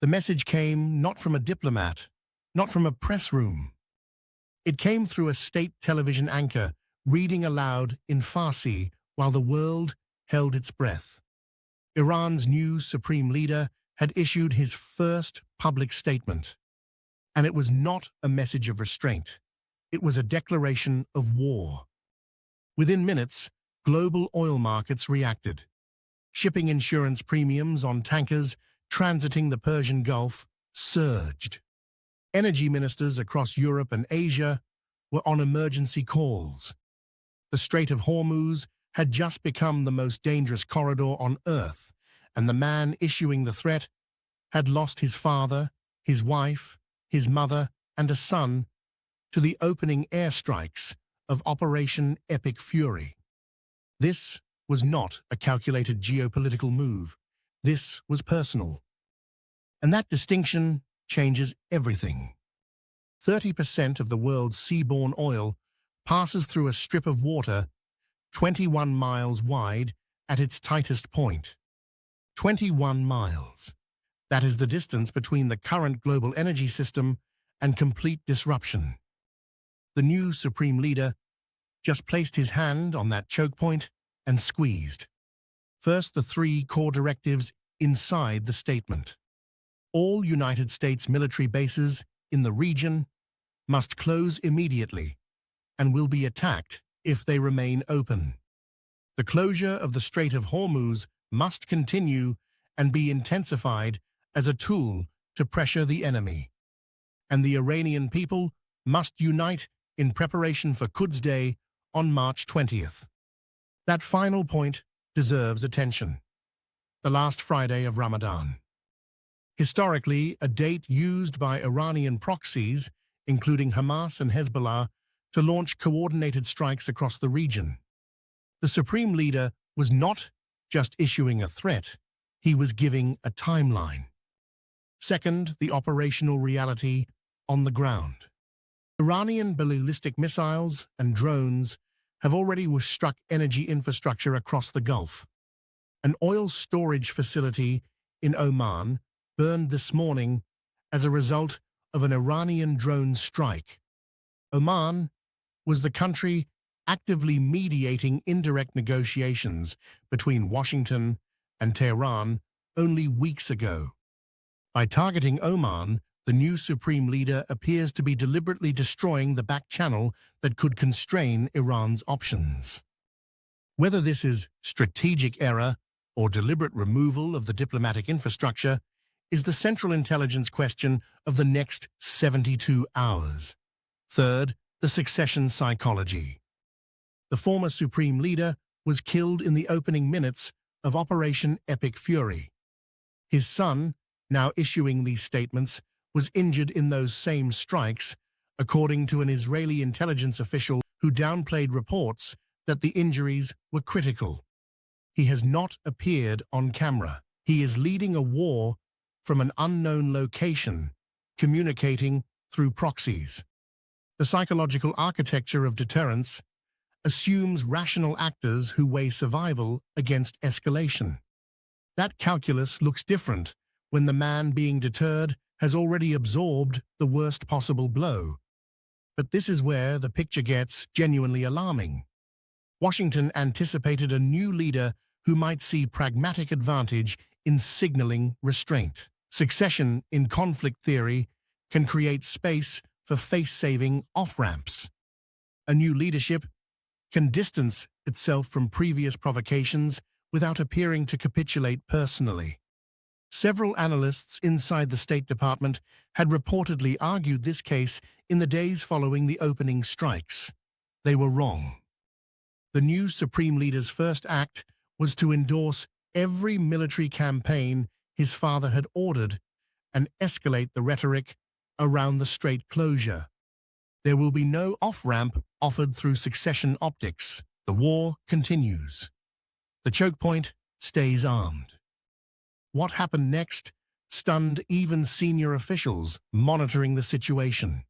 The message came not from a diplomat, not from a press room. It came through a state television anchor reading aloud in Farsi while the world held its breath. Iran's new supreme leader had issued his first public statement, and it was not a message of restraint. It was a declaration of war. Within minutes, global oil markets reacted. Shipping insurance premiums on tankers transiting the Persian Gulf surged. Energy ministers across Europe and Asia were on emergency calls. The Strait of Hormuz had just become the most dangerous corridor on Earth, and the man issuing the threat had lost his father, his wife, his mother, and a son to the opening airstrikes of Operation Epic Fury. This was not a calculated geopolitical move. This was personal. And that distinction changes everything. 30% of the world's seaborne oil passes through a strip of water 21 miles wide at its tightest point. 21 miles. That is the distance between the current global energy system and complete disruption. The new supreme leader just placed his hand on that choke point and squeezed. First, the three core directives inside the statement. All United States military bases in the region must close immediately and will be attacked if they remain open. The closure of the Strait of Hormuz must continue and be intensified as a tool to pressure the enemy. And the Iranian people must unite in preparation for Quds Day on March 20th. That final point deserves attention. The last Friday of Ramadan. Historically, a date used by Iranian proxies, including Hamas and Hezbollah, to launch coordinated strikes across the region. The supreme leader was not just issuing a threat, he was giving a timeline. Second, the operational reality on the ground. Iranian ballistic missiles and drones have already struck energy infrastructure across the Gulf. An oil storage facility in Oman burned this morning as a result of an Iranian drone strike. Oman was the country actively mediating indirect negotiations between Washington and Tehran only weeks ago. By targeting Oman, the new supreme leader appears to be deliberately destroying the back channel that could constrain Iran's options. Whether this is strategic error or deliberate removal of the diplomatic infrastructure is the central intelligence question of the next 72 hours. Third, the succession psychology. The former supreme leader was killed in the opening minutes of Operation Epic Fury. His son, now issuing these statements, was injured in those same strikes, according to an Israeli intelligence official who downplayed reports that the injuries were critical. He has not appeared on camera. He is leading a war from an unknown location, communicating through proxies. The psychological architecture of deterrence assumes rational actors who weigh survival against escalation. That calculus looks different when the man being deterred has already absorbed the worst possible blow. But this is where the picture gets genuinely alarming. Washington anticipated a new leader who might see pragmatic advantage in signaling restraint. Succession in conflict theory can create space for face-saving off-ramps. A new leadership can distance itself from previous provocations without appearing to capitulate personally. Several analysts inside the State Department had reportedly argued this case in the days following the opening strikes. They were wrong. The new supreme leader's first act was to endorse every military campaign his father had ordered and escalate the rhetoric around the strait closure. There will be no off-ramp offered through succession optics. The war continues. The choke point stays armed. What happened next stunned even senior officials monitoring the situation.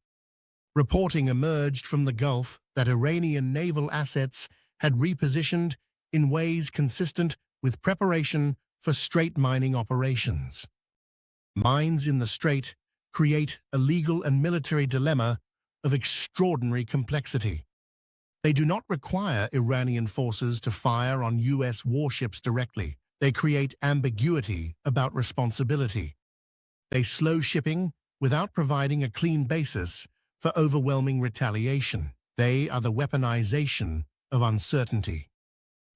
Reporting emerged from the Gulf that Iranian naval assets had repositioned in ways consistent with preparation for strait mining operations. Mines in the strait create a legal and military dilemma of extraordinary complexity. They do not require Iranian forces to fire on U.S. warships directly. They create ambiguity about responsibility. They slow shipping without providing a clean basis for overwhelming retaliation. They are the weaponization of uncertainty.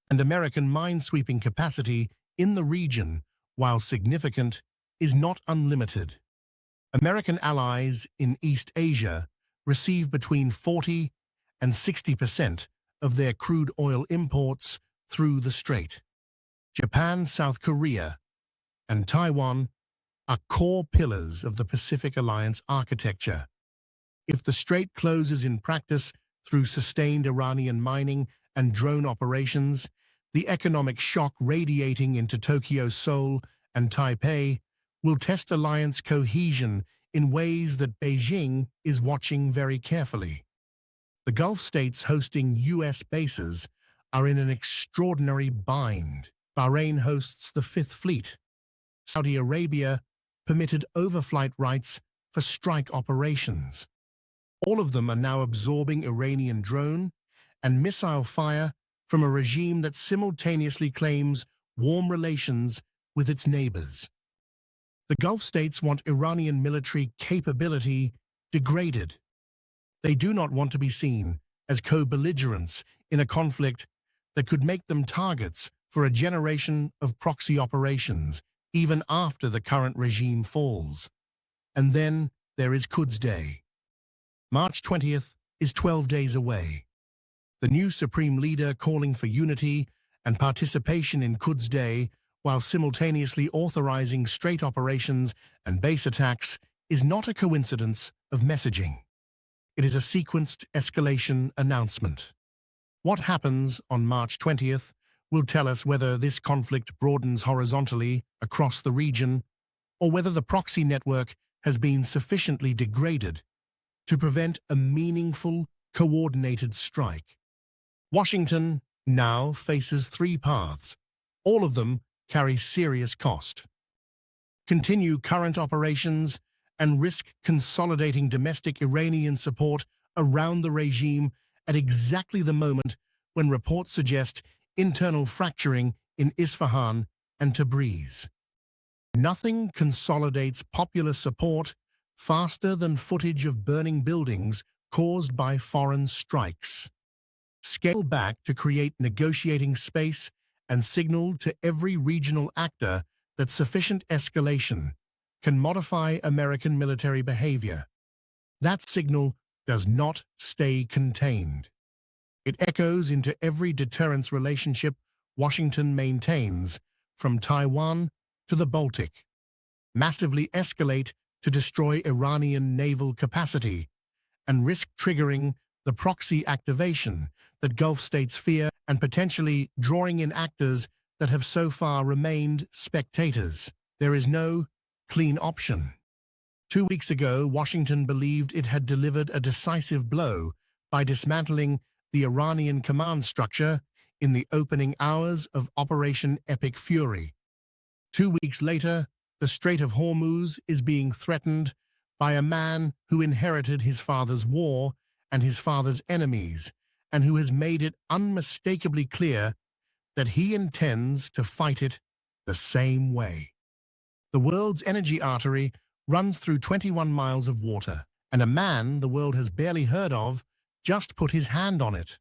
And American minesweeping capacity in the region, while significant, is not unlimited. American allies in East Asia receive between 40 and 60% of their crude oil imports through the strait. Japan, South Korea, and Taiwan are core pillars of the Pacific Alliance architecture. If the strait closes in practice through sustained Iranian mining and drone operations, the economic shock radiating into Tokyo, Seoul, and Taipei will test alliance cohesion in ways that Beijing is watching very carefully. The Gulf states hosting U.S. bases are in an extraordinary bind. Bahrain hosts the Fifth Fleet. Saudi Arabia permitted overflight rights for strike operations. All of them are now absorbing Iranian drone and missile fire from a regime that simultaneously claims warm relations with its neighbors. The Gulf states want Iranian military capability degraded. They do not want to be seen as co-belligerents in a conflict that could make them targets for a generation of proxy operations, even after the current regime falls. And then there is Quds Day. March 20th is 12 days away. The new supreme leader calling for unity and participation in Quds Day while simultaneously authorizing strait operations and base attacks is not a coincidence of messaging. It is a sequenced escalation announcement. What happens on March 20th will tell us whether this conflict broadens horizontally across the region or whether the proxy network has been sufficiently degraded to prevent a meaningful, coordinated strike. Washington now faces three paths. All of them carry serious cost. Continue current operations and risk consolidating domestic Iranian support around the regime at exactly the moment when reports suggest internal fracturing in Isfahan and Tabriz. Nothing consolidates popular support faster than footage of burning buildings caused by foreign strikes. Scale back to create negotiating space and signal to every regional actor that sufficient escalation can modify American military behavior. That signal does not stay contained. It echoes into every deterrence relationship Washington maintains, from Taiwan to the Baltic. Massively escalate to destroy Iranian naval capacity and risk triggering the proxy activation that Gulf states fear and potentially drawing in actors that have so far remained spectators. There is no clean option. 2 weeks ago, Washington believed it had delivered a decisive blow by dismantling the Iranian command structure in the opening hours of Operation Epic Fury. 2 weeks later, the Strait of Hormuz is being threatened by a man who inherited his father's war and his father's enemies, and who has made it unmistakably clear that he intends to fight it the same way. The world's energy artery runs through 21 miles of water, and a man the world has barely heard of just put his hand on it.